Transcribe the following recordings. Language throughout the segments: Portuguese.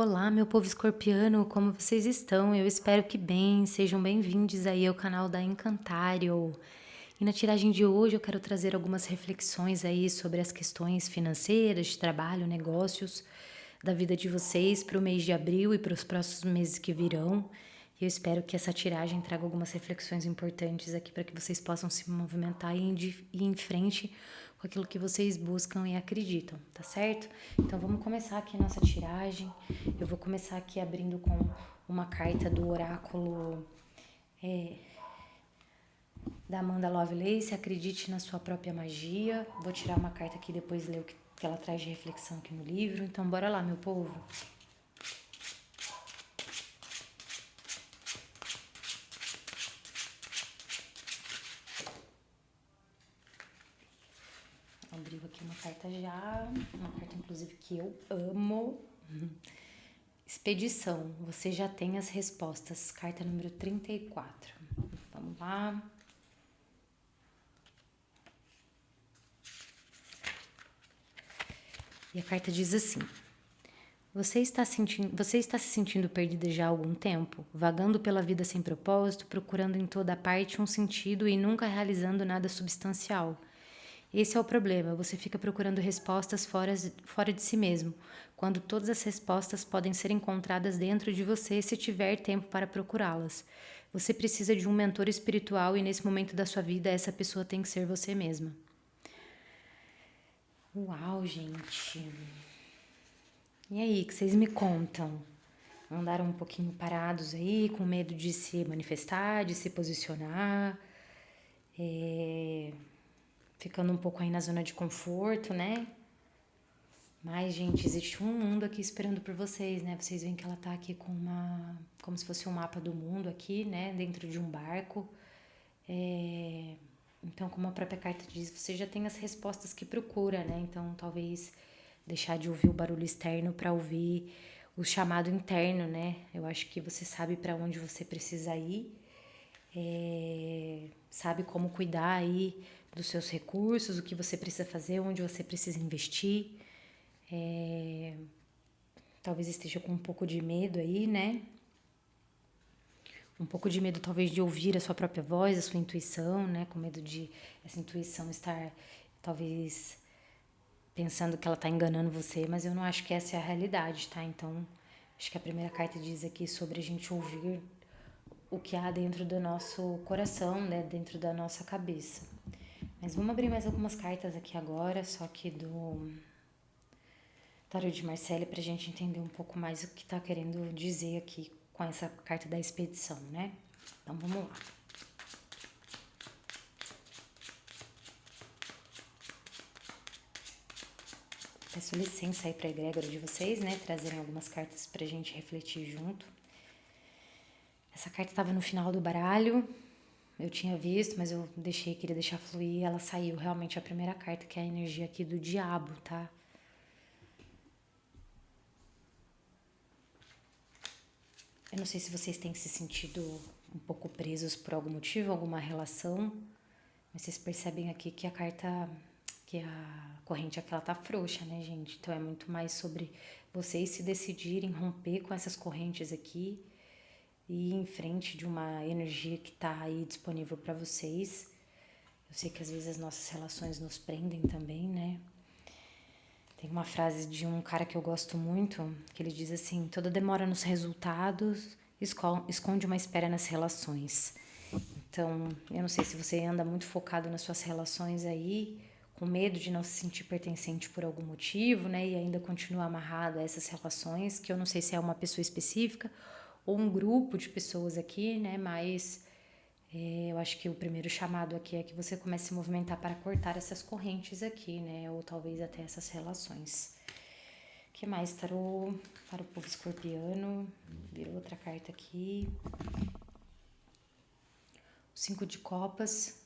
Olá, meu povo escorpiano, como vocês estão? Eu espero que bem, sejam bem-vindos aí ao canal da Encantário. E na tiragem de hoje eu quero trazer algumas reflexões aí sobre as questões financeiras, de trabalho, negócios da vida de vocês para o mês de abril e para os próximos meses que virão. E eu espero que essa tiragem traga algumas reflexões importantes aqui para que vocês possam se movimentar e ir em frente com aquilo que vocês buscam e acreditam, tá certo? Então vamos começar aqui a nossa tiragem. Eu vou começar aqui abrindo com uma carta do oráculo da Amanda Lovelace, Acredite na Sua Própria Magia. Vou tirar uma carta aqui e depois ler o que ela traz de reflexão aqui no livro. Então bora lá, meu povo. Abriu aqui uma carta já, uma carta inclusive que eu amo. Expedição, você já tem as respostas. Carta número 34. Vamos lá. E a carta diz assim: você está se sentindo perdida já há algum tempo, vagando pela vida sem propósito, procurando em toda parte um sentido e nunca realizando nada substancial. Esse é o problema, você fica procurando respostas fora de si mesmo, quando todas as respostas podem ser encontradas dentro de você se tiver tempo para procurá-las. Você precisa de um mentor espiritual e nesse momento da sua vida essa pessoa tem que ser você mesma. Uau, gente. E aí, que vocês me contam? Andaram um pouquinho parados aí, com medo de se manifestar, de se posicionar, ficando um pouco aí na zona de conforto, né? Mas, gente, existe um mundo aqui esperando por vocês, né? Vocês veem que ela tá aqui com como se fosse um mapa do mundo aqui, né? Dentro de um barco. Então, como a própria carta diz, você já tem as respostas que procura, né? Então, talvez deixar de ouvir o barulho externo para ouvir o chamado interno, né? Eu acho que você sabe para onde você precisa ir, sabe como cuidar aí dos seus recursos, o que você precisa fazer, onde você precisa investir. Talvez esteja com um pouco de medo aí, né? Um pouco de medo talvez de ouvir a sua própria voz, a sua intuição, né? Com medo de essa intuição estar talvez pensando que ela tá enganando você, mas eu não acho que essa é a realidade, tá? Então, acho que a primeira carta diz aqui sobre a gente ouvir o que há dentro do nosso coração, né? Dentro da nossa cabeça. Mas vamos abrir mais algumas cartas aqui agora, só que do Tarot de Marcelle, pra gente entender um pouco mais o que tá querendo dizer aqui com essa carta da expedição, né? Então vamos lá. Peço licença aí pra egrégora de vocês, né? Trazerem algumas cartas pra gente refletir junto. Essa carta estava no final do baralho, eu tinha visto, mas eu queria deixar fluir, ela saiu realmente a primeira carta, que é a energia aqui do diabo, tá? Eu não sei se vocês têm se sentido um pouco presos por algum motivo, alguma relação, mas vocês percebem aqui que que a corrente aqui ela tá frouxa, né, gente? Então é muito mais sobre vocês se decidirem romper com essas correntes aqui e ir em frente de uma energia que tá aí disponível para vocês. Eu sei que às vezes as nossas relações nos prendem também, né? Tem uma frase de um cara que eu gosto muito, que ele diz assim: toda demora nos resultados esconde uma espera nas relações. Então, eu não sei se você anda muito focado nas suas relações aí, com medo de não se sentir pertencente por algum motivo, né? E ainda continua amarrado a essas relações, que eu não sei se é uma pessoa específica ou um grupo de pessoas aqui, né? Mas eu acho que o primeiro chamado aqui é que você comece a se movimentar para cortar essas correntes aqui, né? Ou talvez até essas relações. O que mais? Tarô para o povo escorpiano. Virou outra carta aqui. O 5 de copas.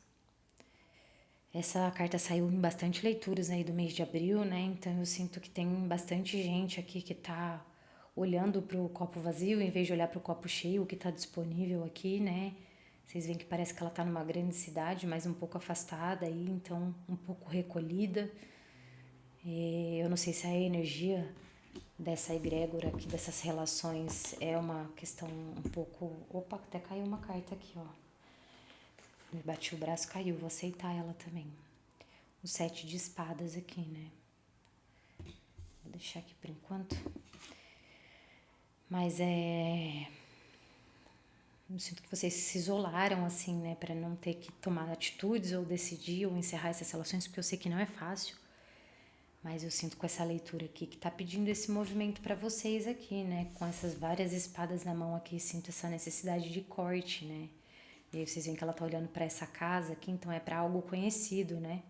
Essa carta saiu em bastante leituras aí do mês de abril, né? Então eu sinto que tem bastante gente aqui que tá olhando para o copo vazio em vez de olhar para o copo cheio, o que está disponível aqui, né? Vocês veem que parece que ela tá numa grande cidade, mas um pouco afastada aí, então um pouco recolhida. Eu não sei se é a energia dessa egrégora aqui, dessas relações, é uma questão um pouco... Opa, até caiu uma carta aqui, ó. Me bati o braço, caiu, vou aceitar ela também. O 7 de espadas aqui, né? Vou deixar aqui por enquanto. Mas eu sinto que vocês se isolaram, assim, né? Pra não ter que tomar atitudes ou decidir ou encerrar essas relações, porque eu sei que não é fácil. Mas eu sinto com essa leitura aqui que tá pedindo esse movimento pra vocês aqui, né? Com essas várias espadas na mão aqui, sinto essa necessidade de corte, né? E aí vocês veem que ela tá olhando pra essa casa aqui, então é pra algo conhecido, né?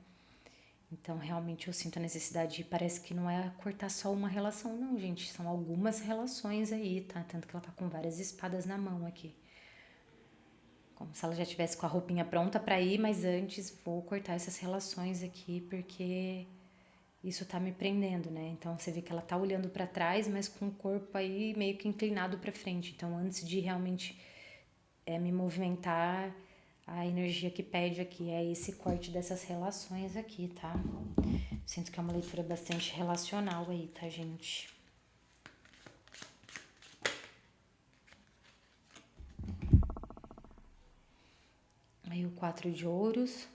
Então realmente eu sinto a necessidade, parece que não é cortar só uma relação, não, gente. São algumas relações aí, tá? Tanto que ela tá com várias espadas na mão aqui. Como se ela já tivesse com a roupinha pronta pra ir, mas antes vou cortar essas relações aqui, porque isso tá me prendendo, né? Então você vê que ela tá olhando pra trás, mas com o corpo aí meio que inclinado pra frente. Então antes de realmente me movimentar, a energia que pede aqui é esse corte dessas relações aqui, tá? Sinto que é uma leitura bastante relacional aí, tá, gente? Aí o 4 de ouros.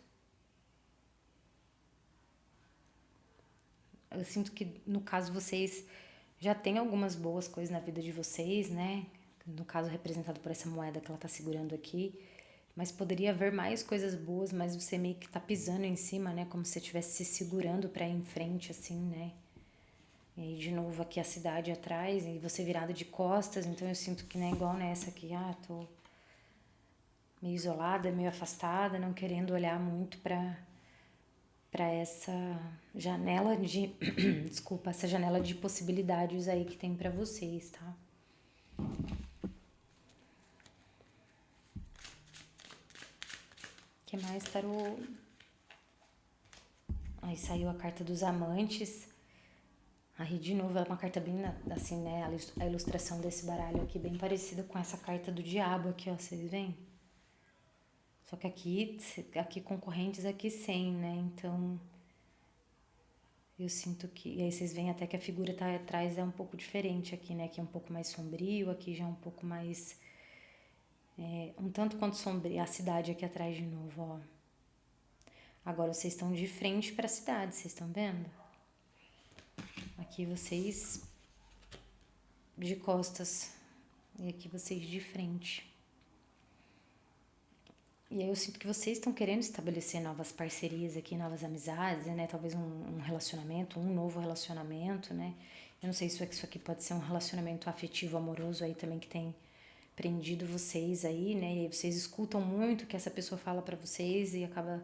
Eu sinto que, no caso, vocês já têm algumas boas coisas na vida de vocês, né? No caso, representado por essa moeda que ela tá segurando aqui. Mas poderia haver mais coisas boas, mas você meio que tá pisando em cima, né? Como se você estivesse se segurando pra ir em frente, assim, né? E aí, de novo, aqui a cidade atrás, e você virado de costas. Então, eu sinto que não é igual nessa aqui. Tô meio isolada, meio afastada, não querendo olhar muito para essa janela de desculpa, essa janela de possibilidades aí que tem para vocês, tá? Que mais, tarô? Aí saiu a carta dos amantes. Aí de novo é uma carta bem assim, né, a ilustração desse baralho aqui bem parecida com essa carta do diabo aqui, ó, vocês veem? Só que aqui concorrentes, aqui sem, né? Então eu sinto que... E aí vocês veem até que a figura tá atrás é um pouco diferente aqui, né? Aqui é um pouco mais sombrio, aqui já é um pouco mais... um tanto quanto sombrio. A cidade aqui atrás de novo, ó. Agora vocês estão de frente para a cidade, vocês estão vendo? Aqui vocês de costas e aqui vocês de frente. E aí eu sinto que vocês estão querendo estabelecer novas parcerias aqui, novas amizades, né? Talvez um relacionamento, um novo relacionamento, né? Eu não sei se isso aqui pode ser um relacionamento afetivo, amoroso aí também que tem prendido vocês aí, né? E aí vocês escutam muito o que essa pessoa fala pra vocês e acaba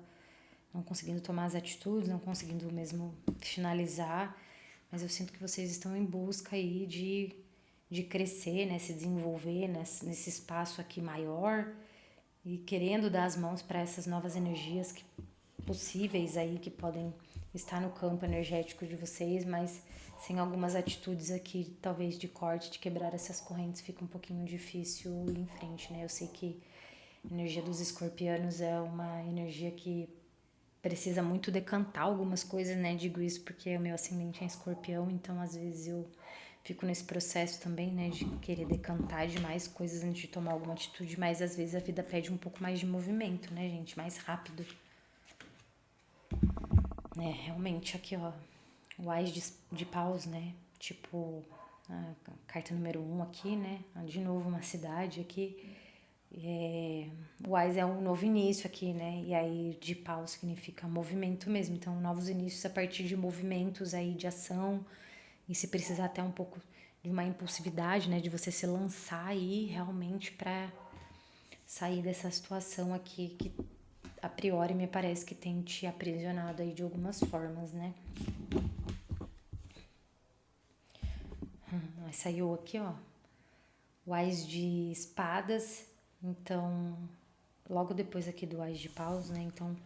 não conseguindo tomar as atitudes, não conseguindo mesmo finalizar. Mas eu sinto que vocês estão em busca aí de crescer, né? Se desenvolver nesse espaço aqui maior e querendo dar as mãos para essas novas energias possíveis aí que podem estar no campo energético de vocês, mas sem algumas atitudes aqui, talvez de corte, de quebrar essas correntes, fica um pouquinho difícil ir em frente, né? Eu sei que a energia dos escorpianos é uma energia que precisa muito decantar algumas coisas, né? Digo isso porque o meu ascendente é escorpião, então às vezes eu fico nesse processo também, né, de querer decantar demais coisas antes de tomar alguma atitude, mas às vezes a vida pede um pouco mais de movimento, né, gente, mais rápido. Né, realmente aqui, ó, o Ás de paus, né, tipo, a carta número 1 aqui, né, de novo uma cidade aqui, o Ás é um novo início aqui, né, e aí de pau significa movimento mesmo, então novos inícios a partir de movimentos aí de ação, e se precisar até um pouco de uma impulsividade, né, de você se lançar aí realmente para sair dessa situação aqui que a priori me parece que tem te aprisionado aí de algumas formas, né? Aí saiu aqui, ó, o Ás de espadas, então logo depois aqui do Ás de paus, né? Então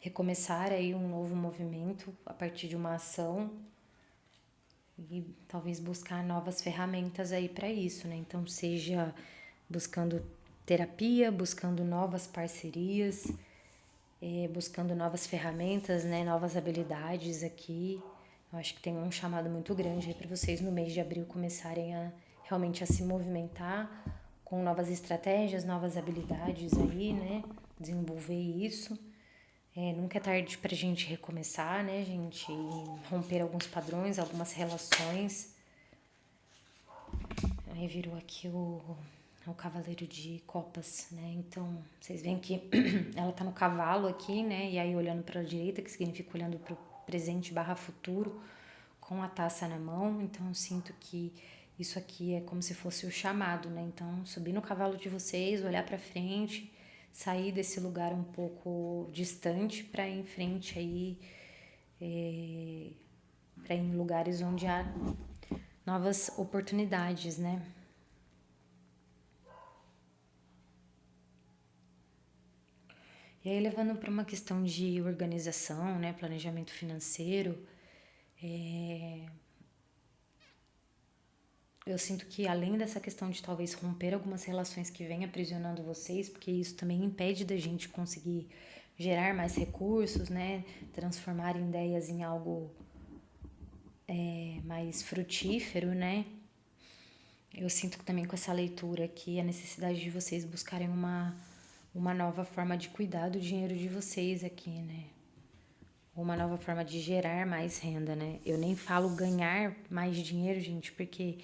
recomeçar aí um novo movimento a partir de uma ação e talvez buscar novas ferramentas aí para isso, né? Então seja buscando terapia, buscando novas parcerias, buscando novas ferramentas, né? Novas habilidades aqui. Eu acho que tem um chamado muito grande aí para vocês no mês de abril começarem a realmente a se movimentar com novas estratégias, novas habilidades aí, né? Desenvolver isso. Nunca é tarde pra gente recomeçar, né, gente? E romper alguns padrões, algumas relações. Aí virou aqui o Cavaleiro de Copas, né? Então, vocês veem que ela tá no cavalo aqui, né? E aí olhando para a direita, que significa olhando para o presente barra futuro, com a taça na mão. Então, eu sinto que isso aqui é como se fosse o chamado, né? Então, subir no cavalo de vocês, olhar para frente, sair desse lugar um pouco distante para ir em frente aí, para ir em lugares onde há novas oportunidades, né? E aí, levando para uma questão de organização, né, planejamento financeiro, eu sinto que além dessa questão de talvez romper algumas relações que vêm aprisionando vocês, porque isso também impede da gente conseguir gerar mais recursos, né, transformar ideias em algo mais frutífero, né? Eu sinto que também com essa leitura aqui a necessidade de vocês buscarem uma nova forma de cuidar do dinheiro de vocês aqui, né? Uma nova forma de gerar mais renda, né? Eu nem falo ganhar mais dinheiro, gente, porque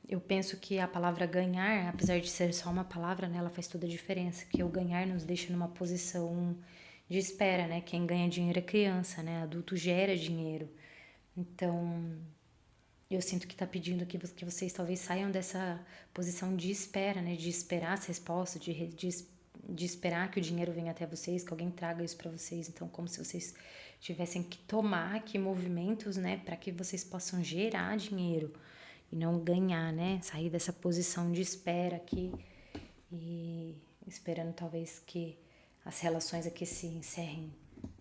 eu penso que a palavra ganhar, apesar de ser só uma palavra, né, ela faz toda a diferença. Que o ganhar nos deixa numa posição de espera, né? Quem ganha dinheiro é criança, né? Adulto gera dinheiro. Então, eu sinto que tá pedindo que vocês talvez saiam dessa posição de espera, né? De esperar as respostas, de esperar que o dinheiro venha até vocês, que alguém traga isso para vocês. Então, como se vocês tivessem que tomar aqui movimentos, né? Para que vocês possam gerar dinheiro e não ganhar, né? Sair dessa posição de espera aqui e esperando talvez que as relações aqui se encerrem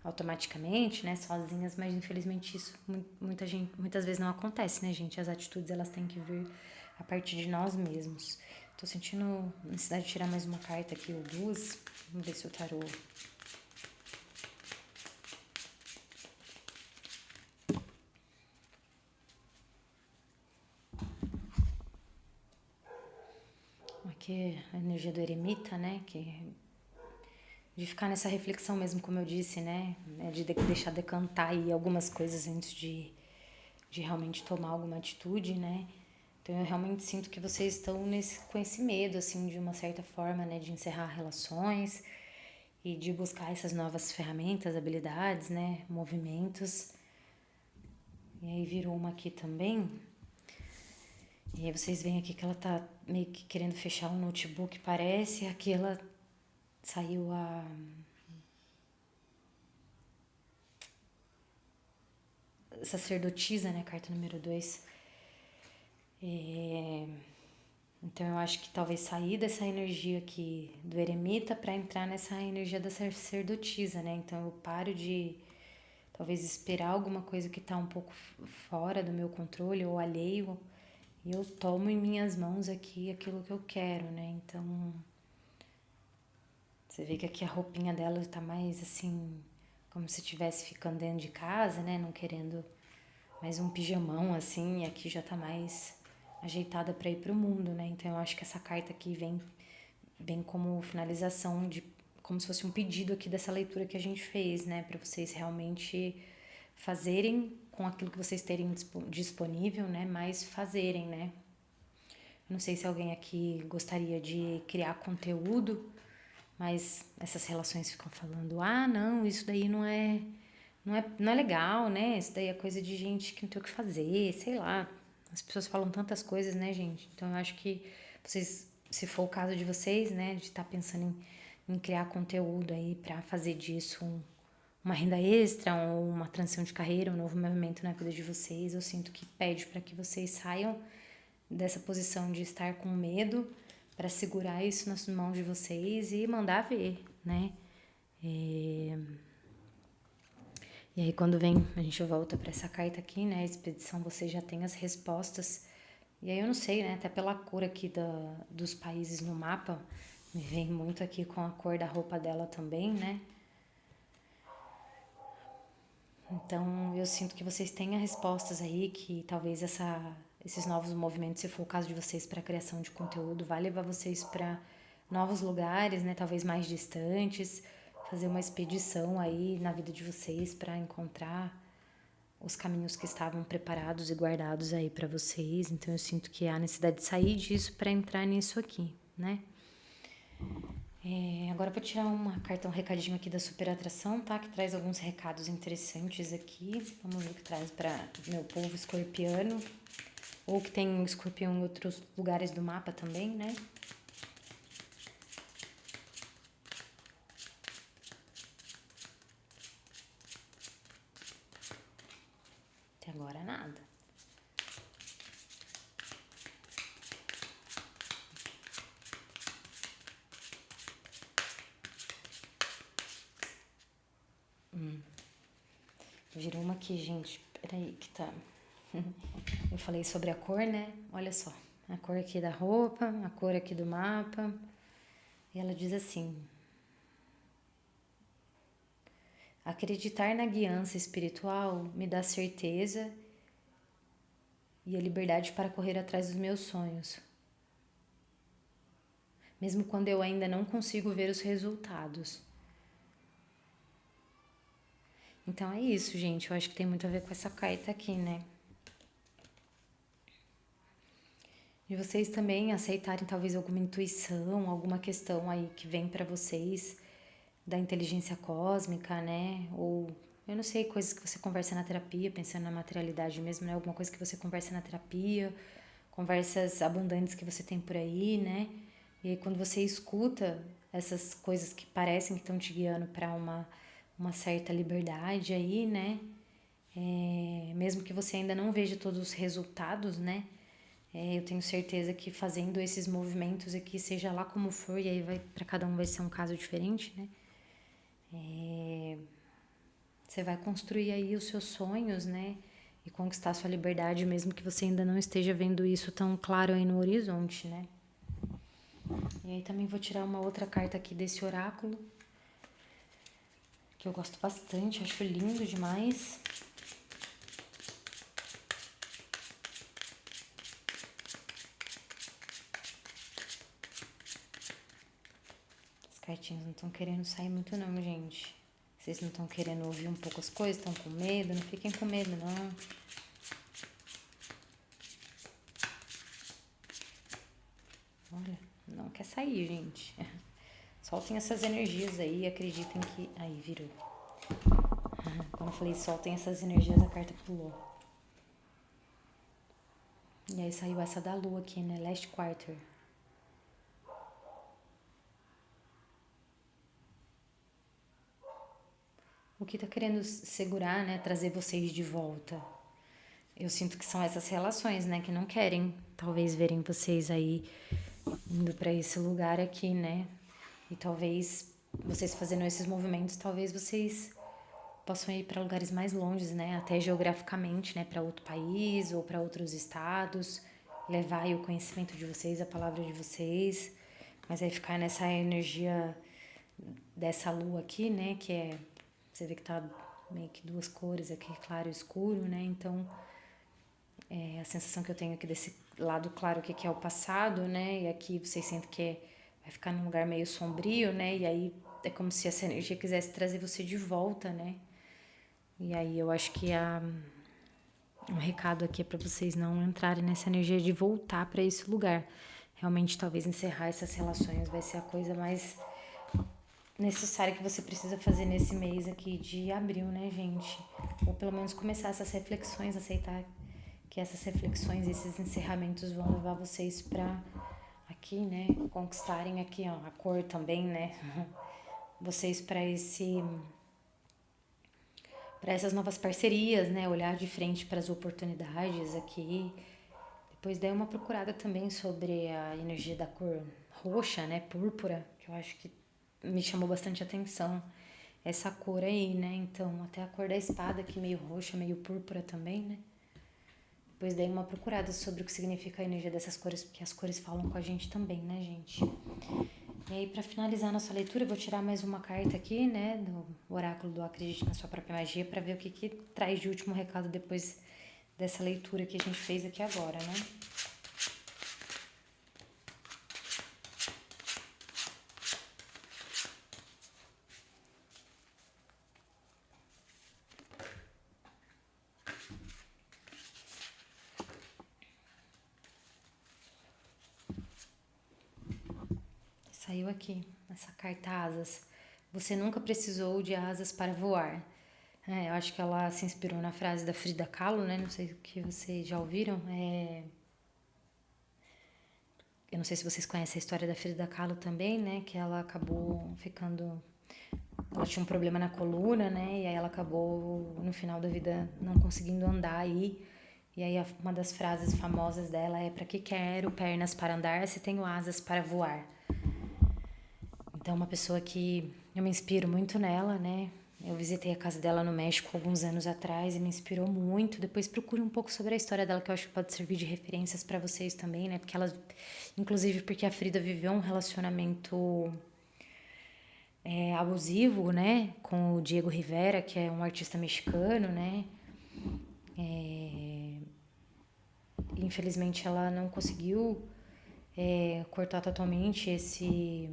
automaticamente, né, sozinhas, mas infelizmente isso muitas vezes não acontece, né, gente? As atitudes elas têm que vir a partir de nós mesmos. Tô sentindo necessidade de tirar mais uma carta aqui ou duas. Vamos ver se o tarô aqui é a energia do eremita, né, que de ficar nessa reflexão mesmo, como eu disse, né, de deixar decantar aí algumas coisas antes de realmente tomar alguma atitude, né? Então eu realmente sinto que vocês estão com esse medo, assim, de uma certa forma, né, de encerrar relações e de buscar essas novas ferramentas, habilidades, né, movimentos. E aí virou uma aqui também. E aí vocês veem aqui que ela tá meio que querendo fechar um notebook, parece. Aqui ela saiu a sacerdotisa, né, carta número 2. Então eu acho que talvez sair dessa energia aqui do eremita para entrar nessa energia da sacerdotisa, né? Então eu paro de talvez esperar alguma coisa que tá um pouco fora do meu controle ou alheio e eu tomo em minhas mãos aqui aquilo que eu quero, né? Então você vê que aqui a roupinha dela tá mais assim, como se estivesse ficando dentro de casa, né? Não querendo mais um pijamão assim, e aqui já tá mais ajeitada para ir pro mundo, né? Então eu acho que essa carta aqui vem como finalização de como se fosse um pedido aqui dessa leitura que a gente fez, né, para vocês realmente fazerem com aquilo que vocês terem disponível, né, mas fazerem, né? Eu não sei se alguém aqui gostaria de criar conteúdo, mas essas relações ficam falando: "Ah, não, isso daí não é legal, né? Isso daí é coisa de gente que não tem o que fazer, sei lá". As pessoas falam tantas coisas, né, gente? Então eu acho que vocês, se for o caso de vocês, né, de estar pensando em criar conteúdo aí para fazer disso uma renda extra, ou uma transição de carreira, um novo movimento na vida de vocês, eu sinto que pede para que vocês saiam dessa posição de estar com medo para segurar isso nas mãos de vocês e mandar ver, né? E aí quando vem, a gente volta para essa carta aqui, né? A expedição, você já tem as respostas. E aí eu não sei, né? Até pela cor aqui dos países no mapa, me vem muito aqui com a cor da roupa dela também, né? Então, eu sinto que vocês tenham respostas aí, que talvez esses novos movimentos, se for o caso de vocês para a criação de conteúdo, vai levar vocês para novos lugares, né? Talvez mais distantes, fazer uma expedição aí na vida de vocês para encontrar os caminhos que estavam preparados e guardados aí para vocês. Então, eu sinto que há necessidade de sair disso para entrar nisso aqui, né? Agora eu vou tirar um recadinho aqui da Super Atração, tá? Que traz alguns recados interessantes aqui. Vamos ver o que traz para meu povo escorpiano. Ou que tem um escorpião em outros lugares do mapa também, né? Até agora nada. Virou uma aqui, gente. Peraí, que tá. Eu falei sobre a cor, né? Olha só. A cor aqui da roupa, a cor aqui do mapa. E ela diz assim: acreditar na guiança espiritual me dá certeza e a liberdade para correr atrás dos meus sonhos. Mesmo quando eu ainda não consigo ver os resultados. Então é isso, gente. Eu acho que tem muito a ver com essa carta aqui, né? De vocês também aceitarem talvez alguma intuição, alguma questão aí que vem para vocês da inteligência cósmica, né? Ou eu não sei, coisas que você conversa na terapia, pensando na materialidade mesmo, né? Alguma coisa que você conversa na terapia, conversas abundantes que você tem por aí, né? E aí quando você escuta essas coisas que parecem que estão te guiando para uma certa liberdade aí, né? Mesmo que você ainda não veja todos os resultados, né? Eu tenho certeza que fazendo esses movimentos aqui, seja lá como for, e aí para cada um vai ser um caso diferente, né? Você vai construir aí os seus sonhos, né? E conquistar a sua liberdade, mesmo que você ainda não esteja vendo isso tão claro aí no horizonte, né? E aí também vou tirar uma outra carta aqui desse oráculo, que eu gosto bastante, acho lindo demais. As cartinhas não estão querendo sair muito não, gente. Vocês não estão querendo ouvir um pouco as coisas, estão com medo? Não fiquem com medo, não. Olha, não quer sair, gente. Soltem essas energias aí, acreditem que... Aí, virou. Quando eu falei soltem essas energias, a carta pulou. E aí saiu essa da lua aqui, né? Last Quarter. O que tá querendo segurar, né? Trazer vocês de volta. Eu sinto que são essas relações, né? Que não querem, talvez, verem vocês aí indo pra esse lugar aqui, né? E talvez vocês fazendo esses movimentos, talvez vocês possam ir para lugares mais longes, né? Até geograficamente, né? Para outro país ou para outros estados. Levar aí o conhecimento de vocês, a palavra de vocês. Mas aí ficar nessa energia dessa lua aqui, né? Que é... Você vê que tá meio que duas cores aqui, claro e escuro, né? Então, a sensação que eu tenho aqui desse lado claro que é o passado, né? E aqui vocês sentem que vai ficar num lugar meio sombrio, né? E aí é como se essa energia quisesse trazer você de volta, né? E aí eu acho que um recado aqui é para vocês não entrarem nessa energia de voltar para esse lugar. Realmente, talvez encerrar essas relações vai ser a coisa mais necessária que você precisa fazer nesse mês aqui de abril, né, gente? Ou pelo menos começar essas reflexões, aceitar que essas reflexões, esses encerramentos vão levar vocês para aqui, né, conquistarem aqui, ó, a cor também, né? Vocês para essas novas parcerias, né? Olhar de frente para as oportunidades aqui. Depois dei uma procurada também sobre a energia da cor roxa, né? Púrpura, que eu acho que me chamou bastante atenção. Essa cor aí, né? Então, até a cor da espada aqui, meio roxa, meio púrpura também, né? Depois dei uma procurada sobre o que significa a energia dessas cores, porque as cores falam com a gente também, né, gente? E aí, para finalizar nossa leitura, eu vou tirar mais uma carta aqui, né, do oráculo do Acredite na Sua Própria Magia, para ver o que traz de último recado depois dessa leitura que a gente fez aqui agora, né? Saiu aqui, essa carta asas. Você nunca precisou de asas para voar. Eu acho que ela se inspirou na frase da Frida Kahlo, né? Não sei o que vocês já ouviram. Eu não sei se vocês conhecem a história da Frida Kahlo também, né? Que ela acabou ficando... Ela tinha um problema na coluna, né? E aí ela acabou, no final da vida, não conseguindo andar aí. E aí uma das frases famosas dela é: "Para que quero pernas para andar se tenho asas para voar?" Então, uma pessoa que eu me inspiro muito nela, né? Eu visitei a casa dela no México alguns anos atrás e me inspirou muito. Depois procure um pouco sobre a história dela, que eu acho que pode servir de referências para vocês também, né? Porque ela, inclusive porque a Frida viveu um relacionamento abusivo, né? Com o Diego Rivera, que é um artista mexicano, né? Infelizmente ela não conseguiu cortar totalmente esse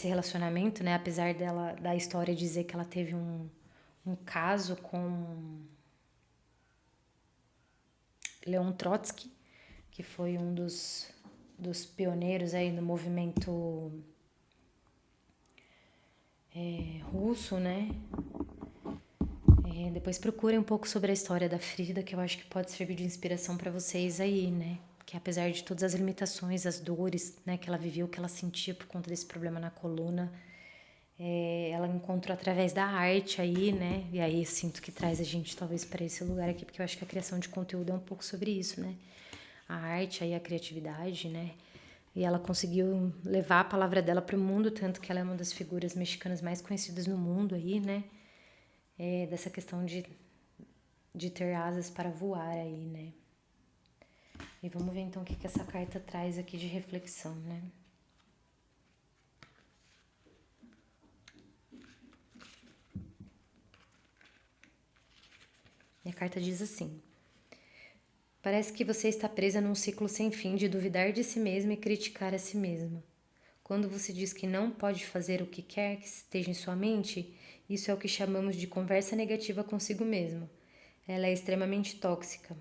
relacionamento, né? Apesar da história dizer que ela teve um caso com Leon Trotsky, que foi um dos pioneiros aí no movimento russo, né? Depois procurem um pouco sobre a história da Frida, que eu acho que pode servir de inspiração para vocês aí, né? Que apesar de todas as limitações, as dores, né, que ela viveu, que ela sentia por conta desse problema na coluna, ela encontrou através da arte aí, né? E aí eu sinto que traz a gente talvez para esse lugar aqui, porque eu acho que a criação de conteúdo é um pouco sobre isso, né? A arte aí, a criatividade, né? E ela conseguiu levar a palavra dela para o mundo, tanto que ela é uma das figuras mexicanas mais conhecidas no mundo aí, né? Dessa questão de ter asas para voar aí, né? E vamos ver então o que essa carta traz aqui de reflexão, né? E a carta diz assim: parece que você está presa num ciclo sem fim de duvidar de si mesma e criticar a si mesma. Quando você diz que não pode fazer o que quer que esteja em sua mente, isso é o que chamamos de conversa negativa consigo mesmo. Ela é extremamente tóxica.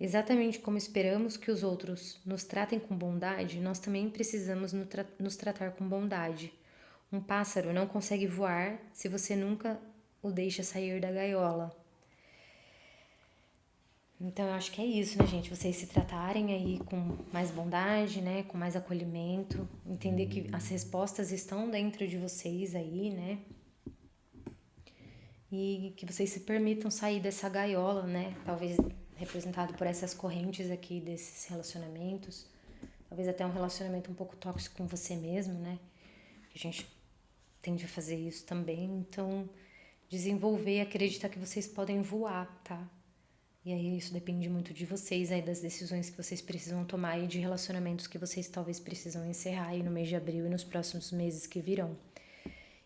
Exatamente como esperamos que os outros nos tratem com bondade, nós também precisamos nos tratar com bondade. Um pássaro não consegue voar se você nunca o deixa sair da gaiola. Então eu acho que é isso, né, gente? Vocês se tratarem aí com mais bondade, né? Com mais acolhimento. Entender que as respostas estão dentro de vocês aí, né? E que vocês se permitam sair dessa gaiola, né? Talvez representado por essas correntes aqui desses relacionamentos. Talvez até um relacionamento um pouco tóxico com você mesmo, né? A gente tende a fazer isso também. Então, desenvolver e acreditar que vocês podem voar, tá? E aí isso depende muito de vocês aí, das decisões que vocês precisam tomar e de relacionamentos que vocês talvez precisam encerrar aí no mês de abril e nos próximos meses que virão.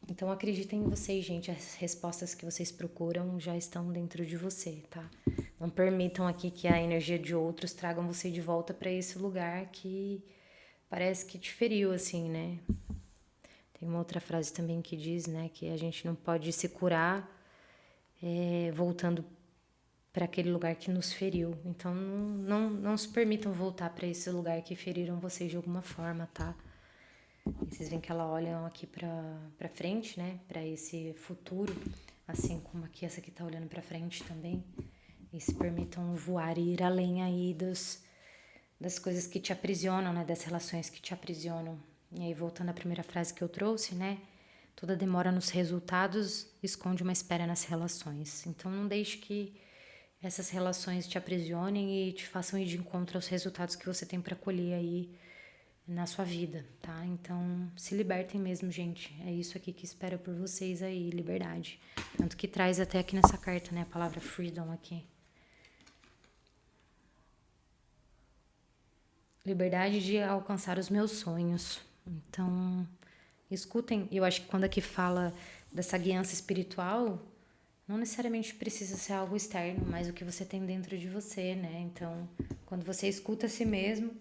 Então acreditem em vocês, gente, as respostas que vocês procuram já estão dentro de você, tá? Não permitam aqui que a energia de outros tragam você de volta para esse lugar que parece que te feriu, assim, né? Tem uma outra frase também que diz, né, que a gente não pode se curar voltando para aquele lugar que nos feriu. Então não se permitam voltar para esse lugar que feriram vocês de alguma forma, tá? E vocês veem que ela olha aqui para frente, né? Para esse futuro, assim como aqui essa aqui tá olhando para frente também. E se permitam voar e ir além aí das coisas que te aprisionam, né? Das relações que te aprisionam. E aí voltando à primeira frase que eu trouxe, né? Toda demora nos resultados esconde uma espera nas relações. Então não deixe que essas relações te aprisionem e te façam ir de encontro aos resultados que você tem para colher aí na sua vida, tá? Então, se libertem mesmo, gente. É isso aqui que espero por vocês aí, liberdade. Tanto que traz até aqui nessa carta, né, a palavra freedom aqui. Liberdade de alcançar os meus sonhos. Então, escutem. Eu acho que quando aqui fala dessa guiança espiritual, não necessariamente precisa ser algo externo, mas o que você tem dentro de você, né? Então, quando você escuta a si mesmo,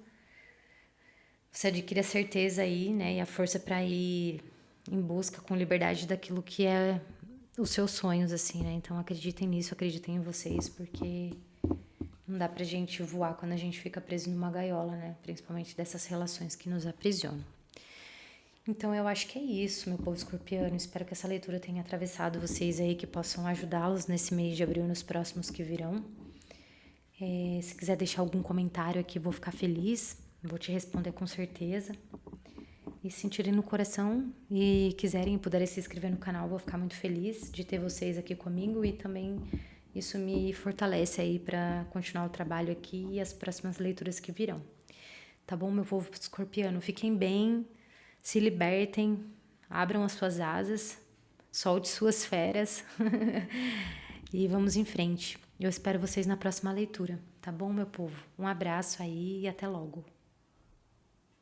você adquire a certeza aí, né? E a força para ir em busca com liberdade daquilo que é os seus sonhos, assim, né? Então, acreditem nisso, acreditem em vocês, porque não dá pra gente voar quando a gente fica preso numa gaiola, né? Principalmente dessas relações que nos aprisionam. Então eu acho que é isso, meu povo escorpiano. Espero que essa leitura tenha atravessado vocês aí, que possam ajudá-los nesse mês de abril e nos próximos que virão. Se quiser deixar algum comentário aqui, vou ficar feliz. Vou te responder com certeza. E se sentirem no coração e quiserem e puderem se inscrever no canal, vou ficar muito feliz de ter vocês aqui comigo, e também isso me fortalece aí para continuar o trabalho aqui e as próximas leituras que virão. Tá bom, meu povo escorpiano? Fiquem bem, se libertem, abram as suas asas, solte suas feras e vamos em frente. Eu espero vocês na próxima leitura, tá bom, meu povo? Um abraço aí e até logo.